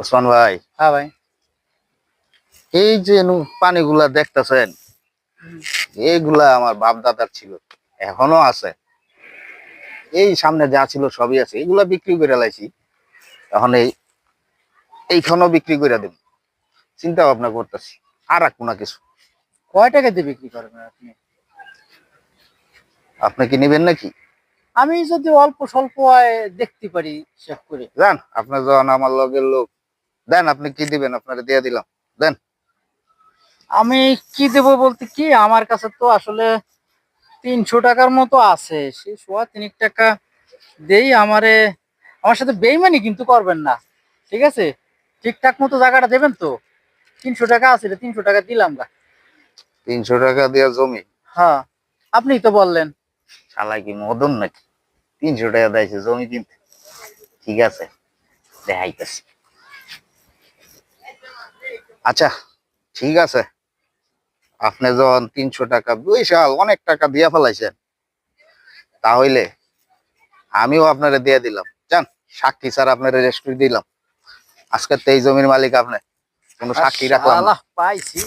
ওসমান ভাই, হ্যাঁ ভাই। এই যে পানিগুলা দেখতেছেন, এইগুলা আমার বাপ দাদার ছিল, এখনো আছে। এই সামনে যা ছিল সবই আছে, এগুলা বিক্রি করে লাইছি। এখন এইখানো বিক্রি করে দেব, চিন্তা ভাবনা করতেছি আর রাখবো না কিছু। কয় টাকা দিয়ে বিক্রি করবেন আপনি? আপনি কি নিবেন নাকি? আমি যদি অল্প স্বল্প হয় দেখতে পারি হিসাব করে। দেন, আপনার যখন আমার লগের লোক, দেন আপনি কি দিবেন, আপনারা দিয়ে দিলাম, দেন। আমি কি দেবো বলতে কি, আমার কাছে তো আসলে 300 টাকার মতো আছে, সেই 3.5 টাকা দেই আমারে। আমার সাথে বেইমানি কিন্তু করবেন না, ঠিক আছে? ঠিকঠাক মতো জায়গাটা দেবেন তো। 300 টাকা আছে, 300 টাকা দিলাম গা। 300 টাকা দিয়া জমি? হ্যাঁ, আপনিই তো বললেন। শালা কি মদন নাকি? 300 টাকা দিয়েছে জমি কিনতে? ঠিক আছে, দেখাইতেছি। আচ্ছা, ঠিক আছে। আপনি যখন 300 টাকা, বিশাল অনেক টাকা দিয়া ফেলাইছেন, তাহলে আমিও আপনারে দিয়ে দিলাম। জান, সাক্ষী স্যার আপনার রেস্টুরেন্ট দিলাম। আজকে তো এই জমির মালিক আপনি, কোনো সাক্ষী রাখলাম না। শালা পাইছি।